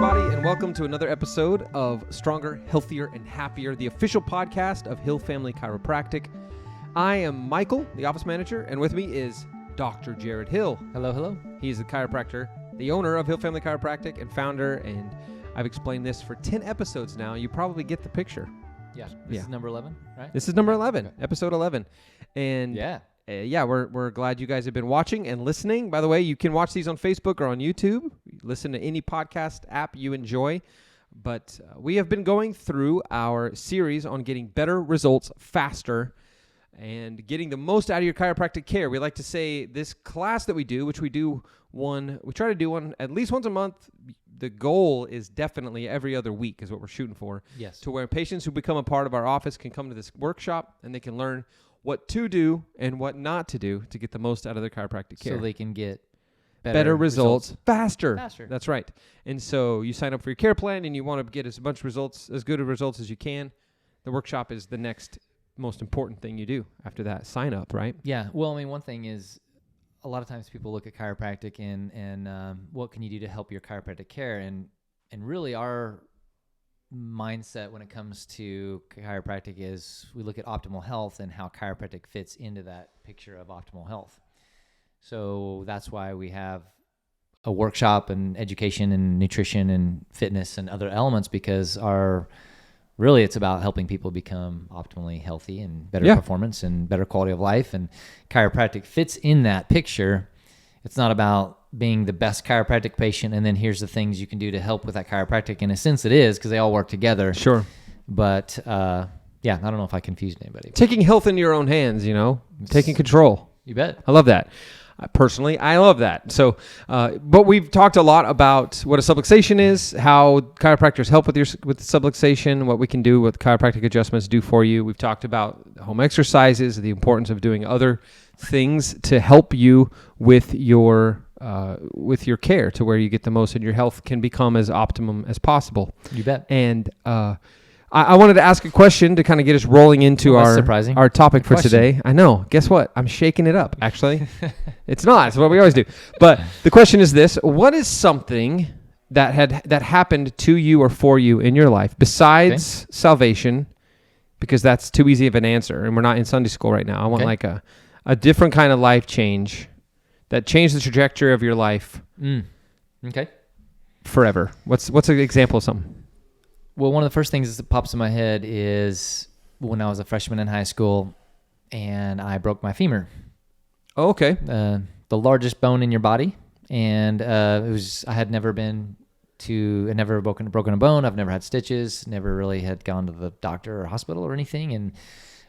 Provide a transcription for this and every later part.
everybody, and welcome to another episode of Stronger, Healthier, and Happier, the official podcast of Hill Family Chiropractic. I am Michael, the office manager, and with me is Dr. Jared Hill. Hello, hello. He's the chiropractor, the owner of Hill Family Chiropractic and founder, and I've explained this for 10 episodes now. You probably get the picture. Yeah, this is number 11, right? This is number 11, okay. Episode 11. And we're glad you guys have been watching and listening. By the way, you can watch these on Facebook or on YouTube. Listen to any podcast app you enjoy. But we have been going through our series on getting better results faster and getting the most out of your chiropractic care. We like to say this class that we do, which we try to do one at least once a month. The goal is definitely every other week is what we're shooting for. Yes. To where patients who become a part of our office can come to this workshop and they can learn what to do and what not to do to get the most out of their chiropractic care. So they can get better results faster. Faster. That's right. And so you sign up for your care plan and you want to get as good of results as you can. The workshop is the next most important thing you do after that sign up, right? Yeah. Well, I mean, one thing is a lot of times people look at chiropractic and what can you do to help your chiropractic care? And really our mindset when it comes to chiropractic is we look at optimal health and how chiropractic fits into that picture of optimal health. So that's why we have a workshop and education and nutrition and fitness and other elements, because really it's about helping people become optimally healthy and better performance and better quality of life. And chiropractic fits in that picture. It's not about being the best chiropractic patient and then here's the things you can do to help with that chiropractic. In a sense it is, because they all work together. Sure. But I don't know if I confused anybody. Taking health into your own hands, taking control. You bet. I love that. Personally, I love that. So, but we've talked a lot about what a subluxation is, how chiropractors help with subluxation, what we can do, what chiropractic adjustments do for you. We've talked about home exercises, the importance of doing other things to help you with your care, to where you get the most and your health can become as optimum as possible. You bet. And I wanted to ask a question to kind of get us rolling into our topic for today. I know. Guess what? I'm shaking it up, actually. It's not. It's what we always do. But the question is this. What is something that happened to you or for you in your life besides salvation? Because that's too easy of an answer, and we're not in Sunday school right now. I want like a different kind of life change that changed the trajectory of your life forever. What's an example of something? Well, one of the first things that pops in my head is when I was a freshman in high school and I broke my femur. Oh, okay. The largest bone in your body. And I had never broken a bone. I've never had stitches, never really had gone to the doctor or hospital or anything. And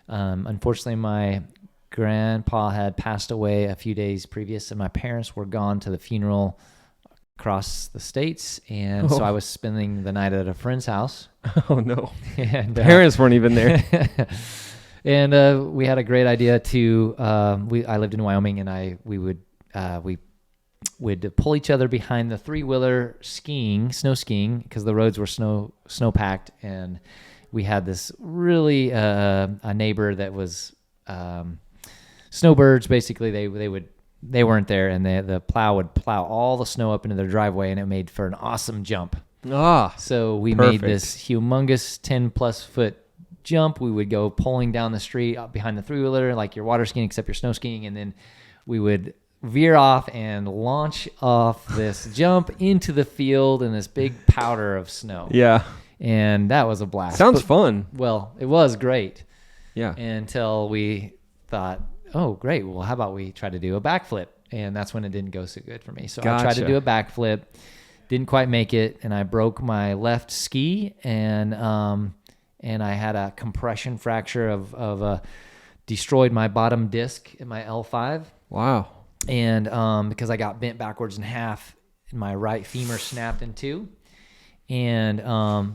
unfortunately, my grandpa had passed away a few days previous and my parents were gone to the funeral across the states, and so I was spending the night at a friend's house. Oh no! And parents weren't even there. And we had a great idea to. I lived in Wyoming, and we would pull each other behind the 3-wheeler snow skiing, because the roads were snow packed, and we had this really a neighbor that was snowbirds. Basically, they weren't there, and the plow would plow all the snow up into their driveway, and it made for an awesome jump. So we made this humongous 10-plus foot jump. We would go pulling down the street behind the 3-wheeler like you're water skiing, except you're snow skiing, and then we would veer off and launch off this jump into the field in this big powder of snow. Yeah. And that was a blast. Sounds fun. Well, it was great. Yeah. Until we thought, oh, great. Well, how about we try to do a backflip? And that's when it didn't go so good for me. So I tried to do a backflip, didn't quite make it, and I broke my left ski, and I had a compression fracture of destroyed my bottom disc in my L5. Wow. And because I got bent backwards in half, and my right femur snapped in two. And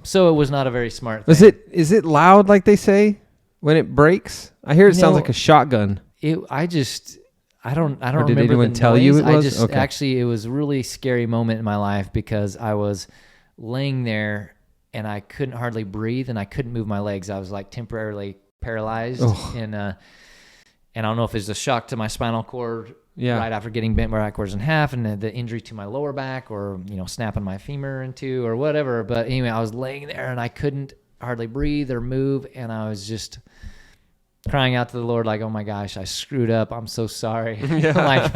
so it was not a very smart thing. Is it loud like they say when it breaks? I hear it sounds like a shotgun. I don't or remember. Did anyone the tell noise. you it was? Actually, it was a really scary moment in my life, because I was laying there and I couldn't hardly breathe and I couldn't move my legs. I was like temporarily paralyzed, and I don't know if it's a shock to my spinal cord right after getting bent backwards in half, and the injury to my lower back, or snapping my femur in two or whatever. But anyway, I was laying there and I couldn't hardly breathe or move, and I was just crying out to the Lord, like, oh my gosh, I screwed up. I'm so sorry. Like,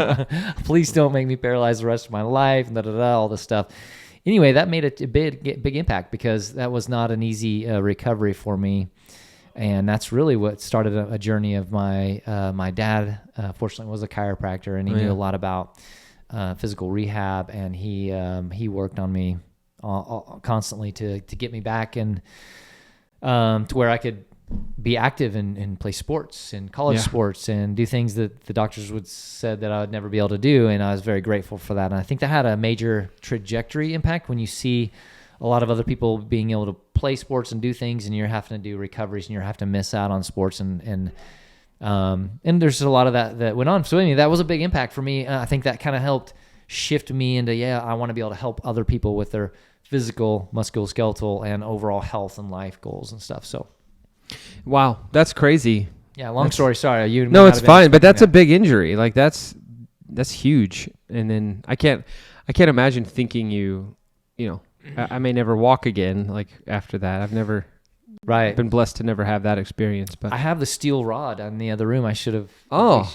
please don't make me paralyzed the rest of my life, and all this stuff. Anyway, that made a big impact, because that was not an easy recovery for me. And that's really what started a journey of my dad, fortunately, was a chiropractor, and he knew a lot about physical rehab, and he worked on me constantly to get me back and to where I could be active and play sports and college sports and do things that the doctors would said that I would never be able to do. And I was very grateful for that. And I think that had a major trajectory impact when you see a lot of other people being able to play sports and do things, and you're having to do recoveries, and you're having to miss out on sports, and there's a lot of that went on. So anyway, that was a big impact for me. I think that kind of helped shift me into, I want to be able to help other people with their physical, musculoskeletal, and overall health and life goals and stuff. So. Wow, that's crazy. Yeah, long story. Sorry, No, it's fine, but that's a big injury. Like that's huge. And then I can't imagine thinking I may never walk again. Like after that, I've never been blessed to never have that experience. But I have the steel rod in the other room. I should have.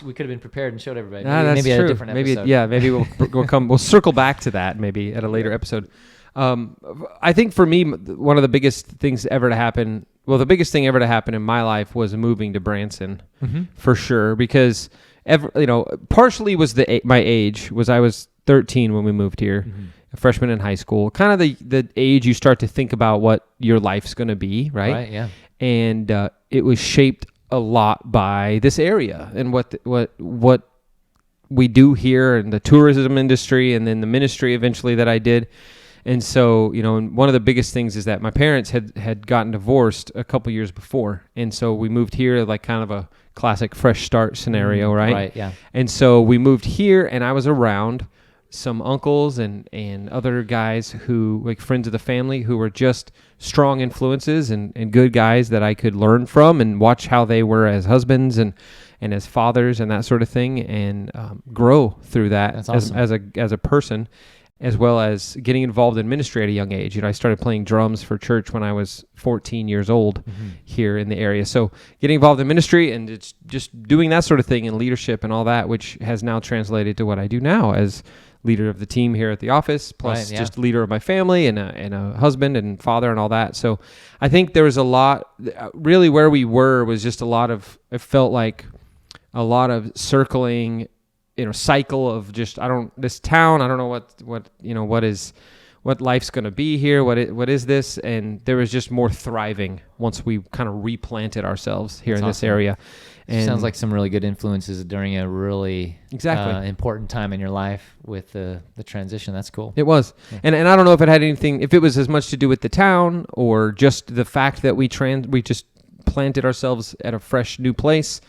We could have been prepared and showed everybody. Maybe a different episode. Maybe we'll circle back to that maybe at a later episode. I think for me, one of the biggest things ever to happen. Well, the biggest thing ever to happen in my life was moving to Branson, for sure, because partially was my age. I was 13 when we moved here, a freshman in high school. Kind of the age you start to think about what your life's going to be, right? Right. Yeah. And it was shaped a lot by this area and what we do here, and the tourism industry, and then the ministry eventually that I did. And so, and one of the biggest things is that my parents had gotten divorced a couple years before. And so we moved here, like kind of a classic fresh start scenario, right? Right, yeah. And so we moved here, and I was around some uncles and other guys who, like friends of the family, who were just strong influences and good guys that I could learn from and watch how they were as husbands and as fathers and that sort of thing, and grow through that. That's awesome. as a person, as well as getting involved in ministry at a young age. I started playing drums for church when I was 14 years old here in the area. So getting involved in ministry and it's just doing that sort of thing and leadership and all that, which has now translated to what I do now as leader of the team here at the office, plus just leader of my family and a husband and father and all that. So I think there was a lot, really where we were was just it felt like a lot of circling, cycle of just, this town, I don't know what life's going to be here. What is this? And there was just more thriving once we kind of replanted ourselves here in this area. And sounds like some really good influences during a really important time in your life with the transition. That's cool. It was. Yeah. And I don't know if it had anything, if it was as much to do with the town or just the fact that we just planted ourselves at a fresh new place.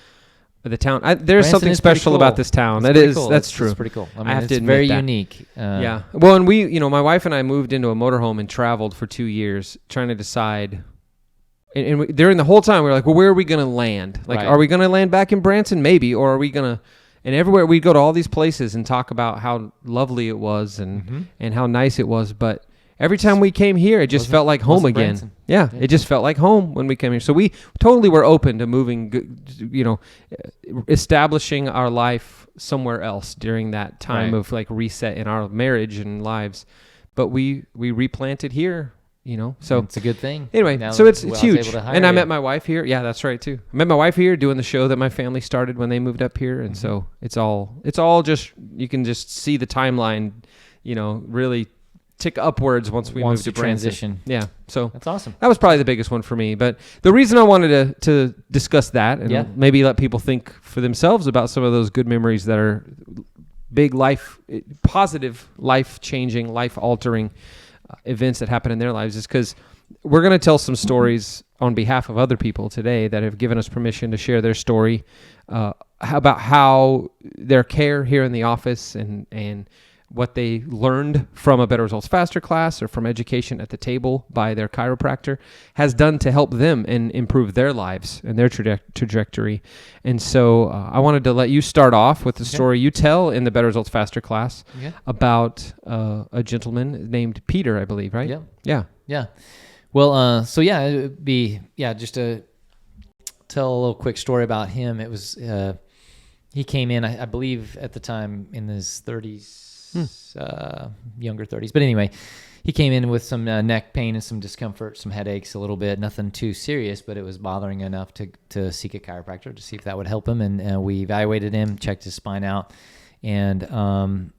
The town, there's Branson something special about this town. That's true. It's pretty cool. I have to admit very that. Unique. Yeah. Well, and we, my wife and I moved into a motorhome and traveled for 2 years trying to decide. And during the whole time, we were like, well, where are we going to land? Like, are we going to land back in Branson? Maybe. Or are we going to, and everywhere we'd go to all these places and talk about how lovely it was and how nice it was. But every time we came here, it just felt like home again. Branson. Yeah, it just felt like home when we came here. So we totally were open to moving, establishing our life somewhere else during that time of like reset in our marriage and lives. But we replanted here, so it's a good thing. Anyway, so it's huge. And I met my wife here. Yeah, that's right too. I met my wife here doing the show that my family started when they moved up here. And so it's all just, you can just see the timeline, really tick upwards once we moved to transition. Yeah, so that's awesome. That was probably the biggest one for me. But the reason I wanted to discuss that and maybe let people think for themselves about some of those good memories that are big positive, life-changing, life-altering events that happen in their lives is because we're going to tell some stories on behalf of other people today that have given us permission to share their story about how their care here in the office and what they learned from a Better Results Faster class or from education at the table by their chiropractor has done to help them and improve their lives and their trajectory. And so I wanted to let you start off with the story you tell in the Better Results Faster class about a gentleman named Peter, I believe, right? Yeah. Well, it would be, just to tell a little quick story about him. It was, he came in, I believe at the time in his 30s, younger 30s. But anyway, he came in with some neck pain and some discomfort, some headaches a little bit, nothing too serious, but it was bothering enough to seek a chiropractor to see if that would help him. And we evaluated him, checked his spine out, and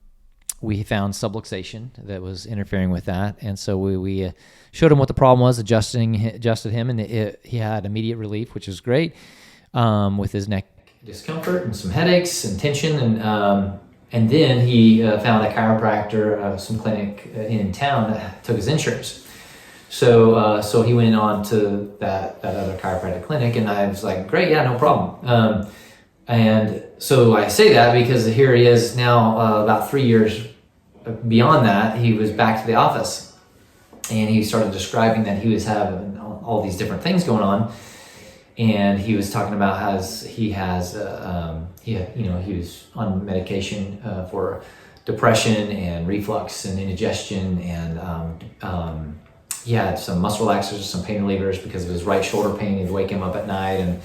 we found subluxation that was interfering with that. And so we showed him what the problem was, adjusted him, and he had immediate relief, which was great, with his neck discomfort and some headaches and tension. And then he found a chiropractor, some clinic in town that took his insurance. So he went on to that other chiropractic clinic, and I was like, great, yeah, no problem. And so I say that because here he is now, about 3 years beyond that, he was back to the office, and he started describing that he was having all these different things going on. And he was talking about he was on medication for depression and reflux and indigestion, and he had some muscle relaxers, some pain relievers because of his right shoulder pain. He'd wake him up at night, and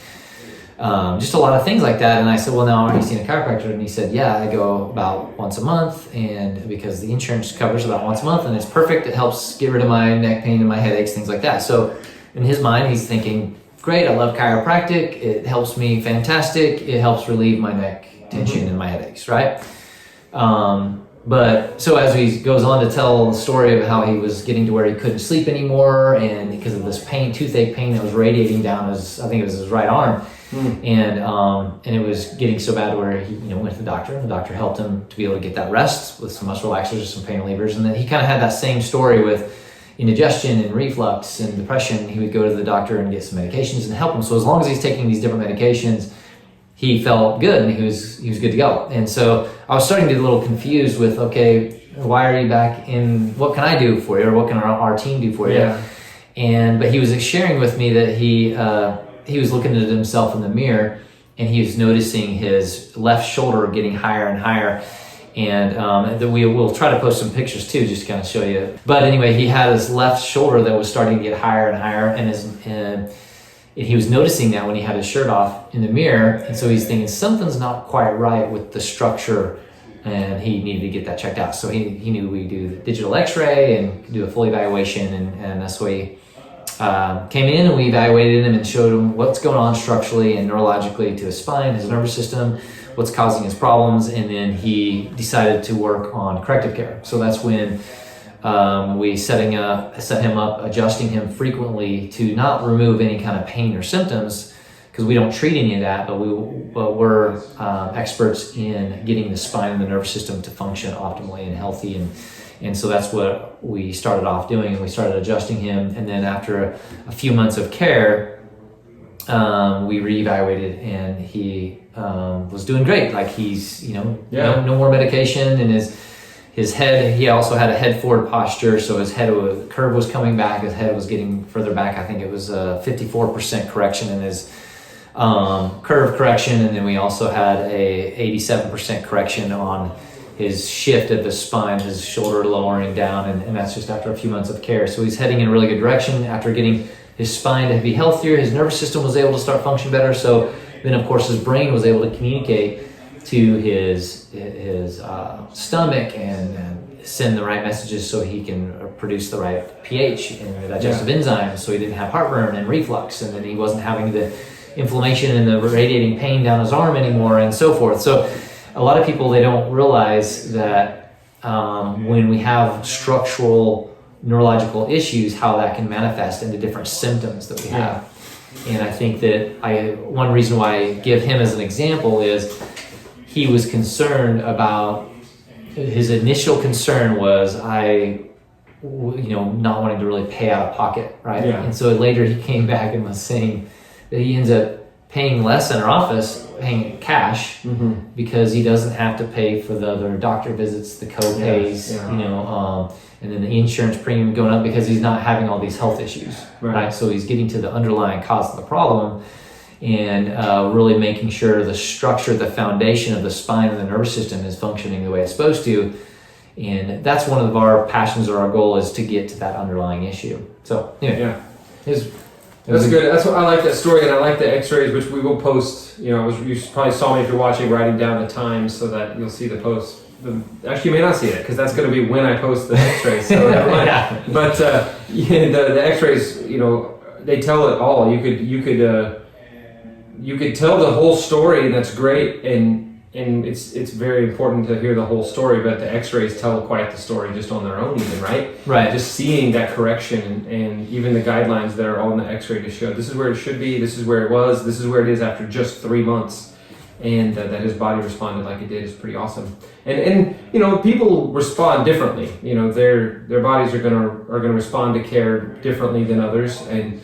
just a lot of things like that. And I said, well, now are you seeing a chiropractor? And he said, yeah, I go about once a month, and because the insurance covers about once a month, and it's perfect. It helps get rid of my neck pain and my headaches, things like that. So in his mind, he's thinking, great, I love chiropractic. It helps me fantastic. It helps relieve my neck tension and my headaches, right? But so as he goes on to tell the story of how he was getting to where he couldn't sleep anymore, and because of this pain, toothache pain that was radiating down his right arm, and it was getting so bad where he went to the doctor, and the doctor helped him to be able to get that rest with some muscle relaxers, some pain relievers, and then he kind of had that same story with indigestion and reflux and depression. He would go to the doctor and get some medications and help him. So as long as he's taking these different medications, he felt good, and he was good to go. And so I was starting to get a little confused with, okay, why are you back in? What can I do for you, or what can our team do for you? But he was sharing with me that he was looking at himself in the mirror, and he was noticing his left shoulder getting higher and higher. And we'll try to post some pictures too, just to kind of show you. But anyway, he had his left shoulder that was starting to get higher and higher, and he was noticing that when he had his shirt off in the mirror. And so he's thinking something's not quite right with the structure, and he needed to get that checked out. So he knew we do the digital x-ray and do a full evaluation, and that's why he came in, and we evaluated him and showed him what's going on structurally and neurologically to his spine, his nervous system, what's causing his problems, and then he decided to work on corrective care. So that's when we set him up, adjusting him frequently to not remove any kind of pain or symptoms, because we don't treat any of that, but we're experts in getting the spine and the nervous system to function optimally and healthy, and so that's what we started off doing. We started adjusting him, and then after a few months of care, we reevaluated, and he was doing great. Like he's, no more medication, and his head, he also had a head forward posture, so his curve was coming back, his head was getting further back. I think it was a 54% correction in his curve correction, and then we also had a 87% correction on his shift of the spine, his shoulder lowering down, and that's just after a few months of care. So he's heading in a really good direction after getting his spine to be healthier. His nervous system was able to start functioning better. So then, of course, his brain was able to communicate to his stomach and send the right messages so he can produce the right pH and the digestive enzymes, so he didn't have heartburn and reflux, and then he wasn't having the inflammation and the radiating pain down his arm anymore, and so forth. So a lot of people, they don't realize that when we have structural neurological issues, how that can manifest into different symptoms that we have. And I think that one reason why I give him as an example is he was concerned about, his initial concern was not wanting to really pay out of pocket, right? And so later he came back and was saying that he ends up paying less in our office, paying cash, because he doesn't have to pay for the other doctor visits, the co-pays, and then the insurance premium going up because he's not having all these health issues, right? So he's getting to the underlying cause of the problem, and really making sure the structure, the foundation of the spine and the nervous system is functioning the way it's supposed to. And that's one of our passions, or our goal, is to get to that underlying issue. So that's good. That's what I like, that story, and I like the X-rays, which we will post. You probably saw me, if you're watching, writing down the times so that you'll see the post. Actually, you may not see it because that's going to be when I post the X-rays. So never mind. But the X-rays, they tell it all. You could tell the whole story, and that's great. And it's very important to hear the whole story. But the X-rays tell quite the story just on their own, even, right? Right. Just seeing that correction and even the guidelines that are on the X-ray to show this is where it should be, this is where it was, this is where it is after just 3 months. And that his body responded like it did is pretty awesome. And people respond differently. Their bodies are gonna respond to care differently than others. And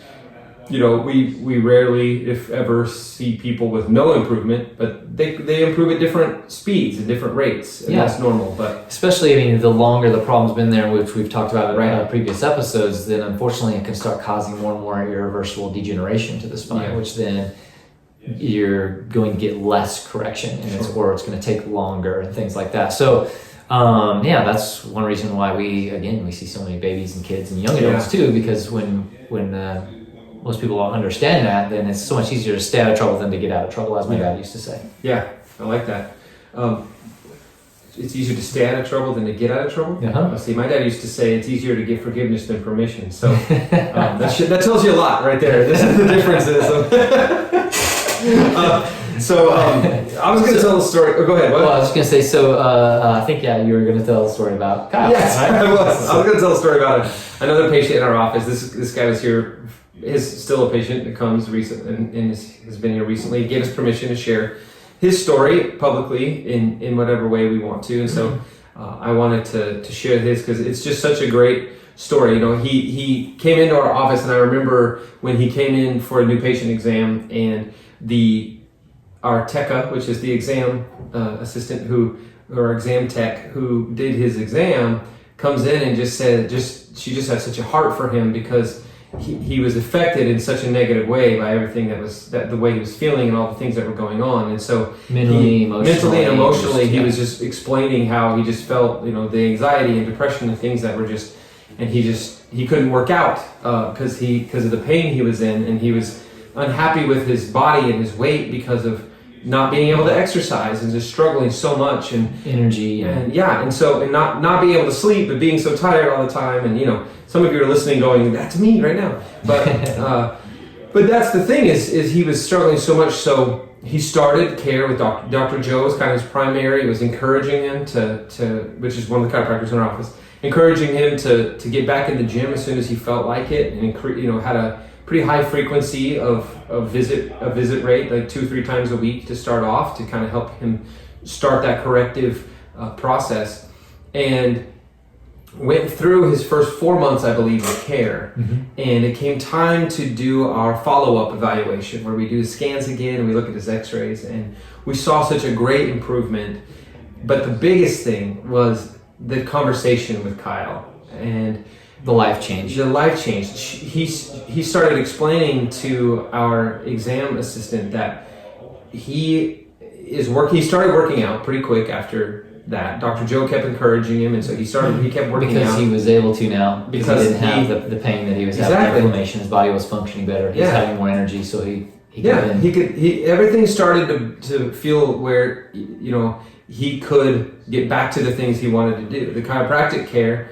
we rarely, if ever, see people with no improvement, but they improve at different speeds and different rates, and that's normal. But especially, the longer the problem's been there, which we've talked about in previous episodes, then unfortunately it can start causing more and more irreversible degeneration to the spine, which then you're going to get less correction, and or it's going to take longer and things like that. So that's one reason why we see so many babies and kids and young adults too, because when most people don't understand that, then it's so much easier to stay out of trouble than to get out of trouble, as my dad used to say. Yeah, I like that. It's easier to stay out of trouble than to get out of trouble. See, my dad used to say it's easier to get forgiveness than permission. So that tells you a lot right there. This is the differences. I was going to tell a story. Oh, go ahead. What? Well, I was just going to say, I think, you were going to tell a story about Kyle. Yes, right? I was going to tell a story about another patient in our office. This guy was here, is still a patient that comes recently and has been here recently. He gave us permission to share his story publicly in whatever way we want to. And so I wanted to share his because it's just such a great story. He came into our office, and I remember when he came in for a new patient exam, and our TECA, which is the exam assistant or exam tech who did his exam, comes in and just said, she just had such a heart for him because he was affected in such a negative way by everything the way he was feeling and all the things that were going on. And so mentally and emotionally, he was just explaining how he just felt, the anxiety and depression and things that were just, and he couldn't work out because of the pain he was in, and he was unhappy with his body and his weight because of not being able to exercise and just struggling so much, and energy and not being able to sleep, but being so tired all the time. And some of you are listening going, that's me right now, but but that's the thing is he was struggling so much, so he started care with Dr. Joe was kind of his primary. Was encouraging him to which is one of the chiropractors in our office, encouraging him to get back in the gym as soon as he felt like it, and had a pretty high frequency of visit rate, like 2-3 times a week to start off, to kind of help him start that corrective process. And went through his first 4 months, I believe, of care. And it came time to do our follow-up evaluation, where we do scans again and we look at his x-rays, and we saw such a great improvement. But the biggest thing was the conversation with Kyle and the life change. He started explaining to our exam assistant that he started working out pretty quick after that. Dr. Joe kept encouraging him, and so he kept working out. Because he was able to now, because he didn't have the pain that he was having, inflammation. His body was functioning better. He was having more energy, so he everything started to feel where, he could get back to the things he wanted to do. The chiropractic care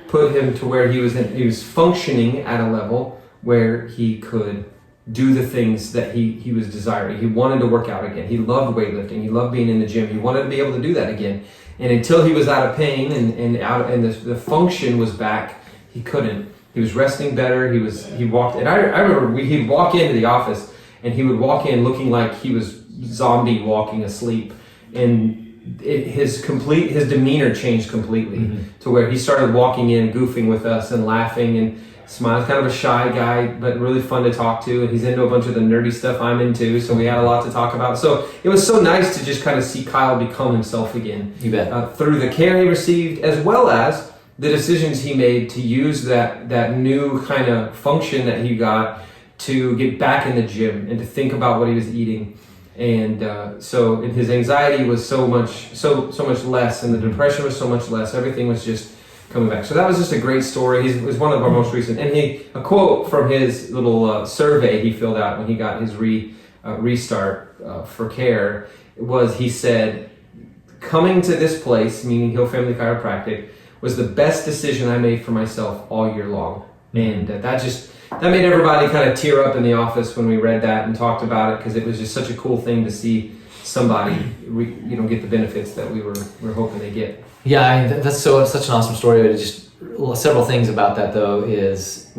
put him to where he was functioning at a level where he could do the things that he was desiring. He wanted to work out again. He loved weightlifting. He loved being in the gym. He wanted to be able to do that again. And until he was out of pain and the function was back, he couldn't. He was resting better. He walked, and I remember he'd walk into the office and he would walk in looking like he was zombie walking asleep, and his demeanor changed completely to where he started walking in, goofing with us and laughing and Smiles, kind of a shy guy, but really fun to talk to. And he's into a bunch of the nerdy stuff I'm into, so we had a lot to talk about. So it was so nice to just kind of see Kyle become himself again. You bet. Through the care he received, as well as the decisions he made to use that new kind of function that he got to get back in the gym and to think about what he was eating. And so his anxiety was so much less, and the depression was so much less. Everything was just coming back. So that was just a great story. It was one of our most recent. And a quote from his little survey he filled out when he got his restart for care was, he said, "Coming to this place," meaning Hill Family Chiropractic, "was the best decision I made for myself all year long." And that made everybody kind of tear up in the office when we read that and talked about it, because it was just such a cool thing to see somebody get the benefits that we were hoping they get. Yeah, that's such an awesome story. But just several things about that though is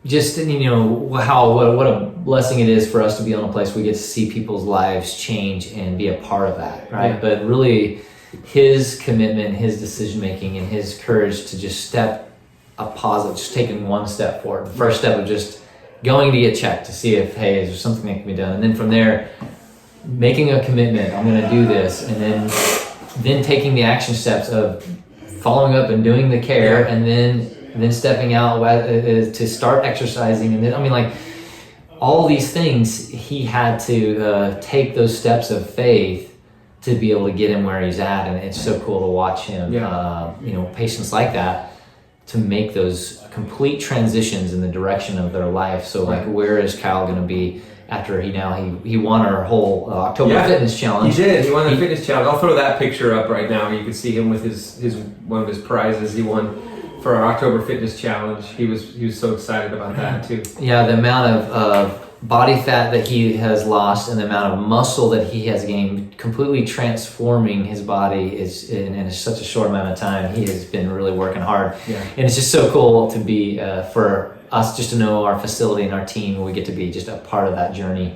just what a blessing it is for us to be on a place where we get to see people's lives change and be a part of that, right? Yeah. But really, his commitment, his decision making, and his courage to just just taking one step forward. The first step of just going to get checked to see if, hey, is there something that can be done? And then from there, making a commitment, I'm going to do this, and then taking the action steps of following up and doing the care, and then stepping out to start exercising. And then, all these things, he had to take those steps of faith to be able to get him where he's at. And it's so cool to watch him, patients like that, to make those complete transitions in the direction of their life. So where is Kyle going to be after he won our whole October Fitness Challenge? He did. He won the fitness challenge. I'll throw that picture up right now. You can see him with his one of his prizes he won for our October Fitness Challenge. He was so excited about that too. Yeah, the amount of body fat that he has lost and the amount of muscle that he has gained, completely transforming his body is in such a short amount of time. He has been really working hard. Yeah. And it's just so cool to be for us just to know our facility and our team, we get to be just a part of that journey,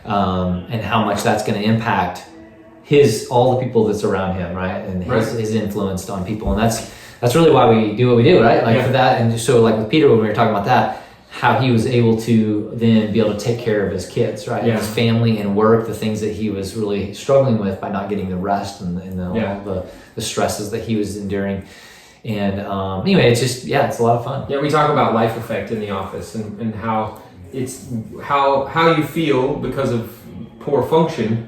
and how much that's going to impact all the people that's around him, right? And his influence on people. And that's really why we do what we do, right? For that. And so with Peter, when we were talking about that, how he was able to then be able to take care of his kids, right? His family and work, the things that he was really struggling with by not getting the rest and all the stresses that he was enduring. And anyway, it's just, it's a lot of fun. Yeah, we talk about life effect in the office and how it's how you feel because of poor function.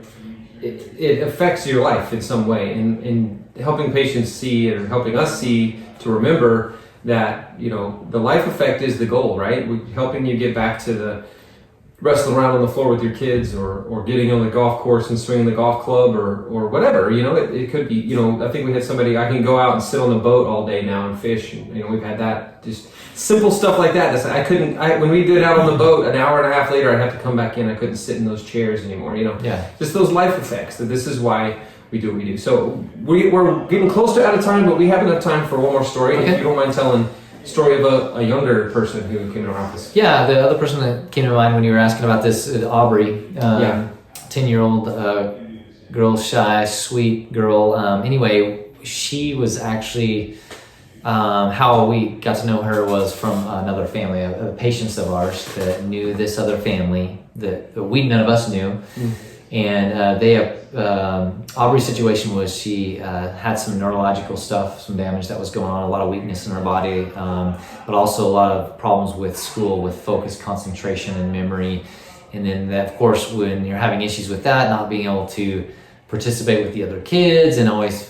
It affects your life in some way, and helping patients see or helping us see to remember that the life effect is the goal, right? Helping you get back to the wrestling around on the floor with your kids, or getting on the golf course and swinging the golf club, or whatever. It could be. I think we had somebody. I can go out and sit on the boat all day now and fish. And, we've had that, just simple stuff like that. When we did it out on the boat, an hour and a half later, I'd have to come back in. I couldn't sit in those chairs anymore. Just those life effects. That this is why we do what we do. So we're getting close to out of time, but we have enough time for one more story. Okay. If you don't mind telling a story of a younger person who came to our office. Yeah, the other person that came to mind when you were asking about this is Aubrey, 10-year-old girl, shy, sweet girl. Anyway, she was actually, how we got to know her was from another family, patients of ours that knew this other family that none of us knew. And Aubrey's situation was she had some neurological stuff, some damage that was going on, a lot of weakness in her body, but also a lot of problems with school, with focus, concentration, and memory. And then, of course, when you're having issues with that, not being able to participate with the other kids and always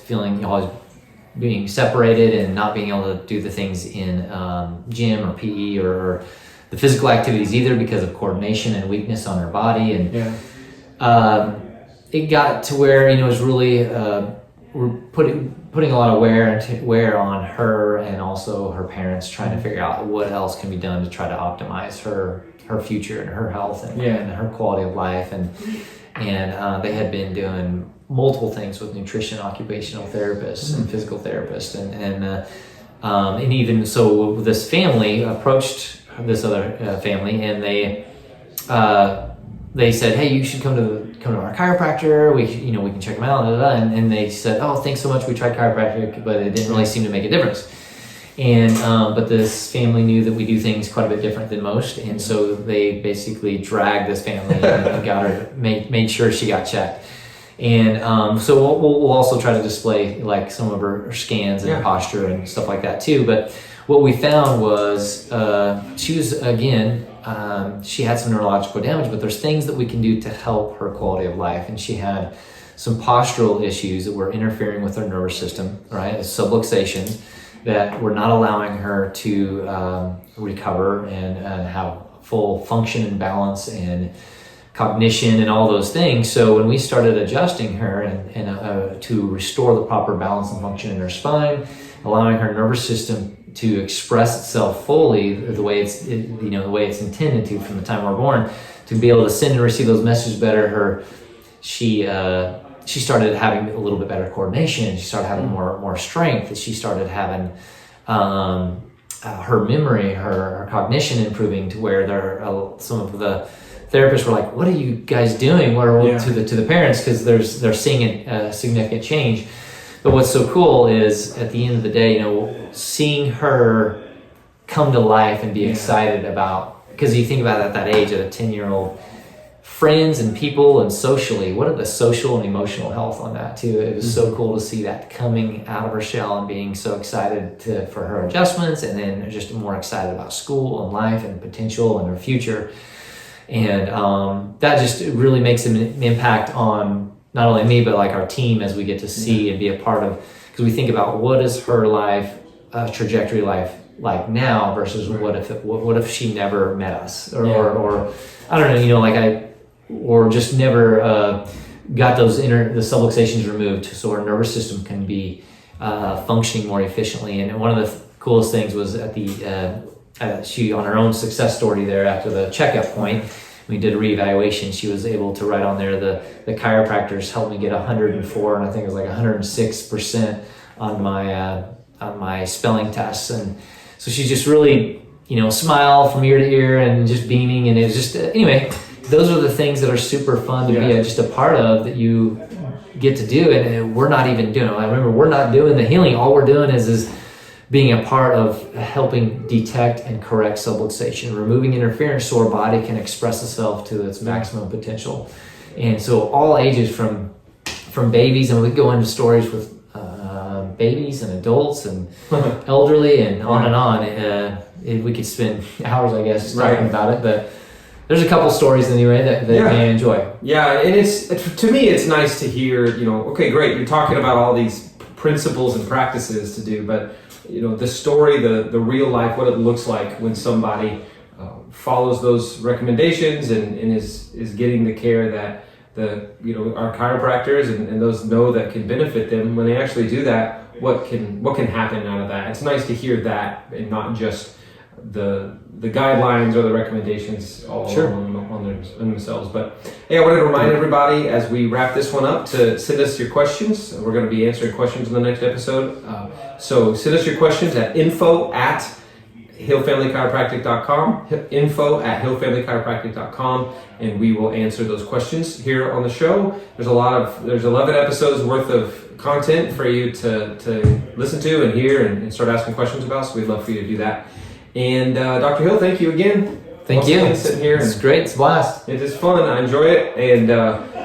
being separated and not being able to do the things in gym or PE or the physical activities either because of coordination and weakness on her body. And it got to where it was really we're putting a lot of wear on her and also her parents, trying to figure out what else can be done to try to optimize her future and her health and her quality of life. And they had been doing multiple things with nutrition, occupational therapists, and physical therapists, and even so, this family approached this other family, and they said, "Hey, you should come to our chiropractor. We can check him out." And they said, "Oh, thanks so much. We tried chiropractic, but it didn't really seem to make a difference." And but this family knew that we do things quite a bit different than most, and so they basically dragged this family and got her made sure she got checked. And so we'll also try to display like some of her scans and posture and stuff like that too. But what we found was she was, again, she had some neurological damage, but there's things that we can do to help her quality of life. And she had some postural issues that were interfering with her nervous system, right? Subluxations that were not allowing her to recover and have full function and balance and cognition and all those things. So when we started adjusting her and to restore the proper balance and function in her spine, allowing her nervous system to express itself fully the way it's intended to from the time we're born, to be able to send and receive those messages better, she started having a little bit better coordination. She started having more strength. She started having her memory, her cognition improving to where some of the therapists were like, "What are you guys doing?" To the parents, because they're seeing a significant change. But what's so cool is at the end of the day, seeing her come to life and be excited about, because you think about it at that age, at a 10-year-old, friends and people and socially, what are the social and emotional health on that too? It was so cool to see that coming out of her shell and being so excited for her adjustments, and then just more excited about school and life and potential and her future. And that just really makes an impact on not only me, but like our team, as we get to see and be a part of, because we think about what is her life, trajectory life like now versus what if she never met us or I don't know, or just never got the subluxations removed, so our nervous system can be functioning more efficiently. And one of the coolest things was at she, on her own success story there, after the checkup point, we did a reevaluation. She was able to write on there, the chiropractors helped me get 104, and I think it was like 106% on my spelling tests. And so she's just really, smile from ear to ear and just beaming. And it's just, anyway, those are the things that are super fun to be just a part of, that you get to do. And we're not even doing it. I remember, we're not doing the healing. All we're doing is being a part of helping detect and correct subluxation, removing interference so our body can express itself to its maximum potential. And so all ages, from babies, and we go into stories with babies and adults and elderly and on and on. We could spend hours, I guess, talking about it, but there's a couple stories anyway that I enjoy. Yeah, and it's to me, it's nice to hear, okay, great, you're talking about all these principles and practices to do, but the story, the real life, what it looks like when somebody follows those recommendations and is getting the care that our chiropractors and those know that can benefit them. When they actually do that, what can happen out of that? It's nice to hear that, and not just the guidelines or the recommendations all on themselves. But hey, I wanted to remind everybody, as we wrap this one up, to send us your questions. We're going to be answering questions in the next episode. So send us your questions at info@hillfamilychiropractic.com, info@hillfamilychiropractic.com, and we will answer those questions here on the show. There's 11 episodes worth of content for you to listen to and hear and start asking questions about, so we'd love for you to do that. And Dr. Hill, thank you again. Thank you. Sitting here, it's great. It's a blast. It is fun. I enjoy it. And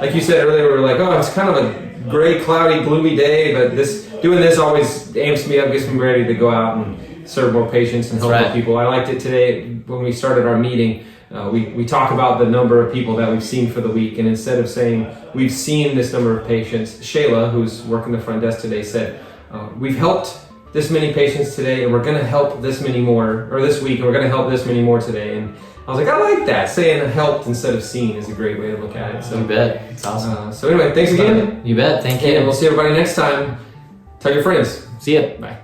like you said earlier, we were like, it's kind of a gray, cloudy, gloomy day, but doing this always amps me up, gets me ready to go out and serve more patients and help more people. I liked it today when we started our meeting. We talk about the number of people that we've seen for the week, and instead of saying we've seen this number of patients, Shayla, who's working the front desk today, said we've helped this many patients today, and we're going to help this many more, or this week, and we're going to help this many more today. And I was like, I like that. Saying helped instead of seen is a great way to look at it. So you bet. It's awesome. So anyway, thanks again. You bet. Thank you. And we'll see everybody next time. Tell your friends. See ya. Bye.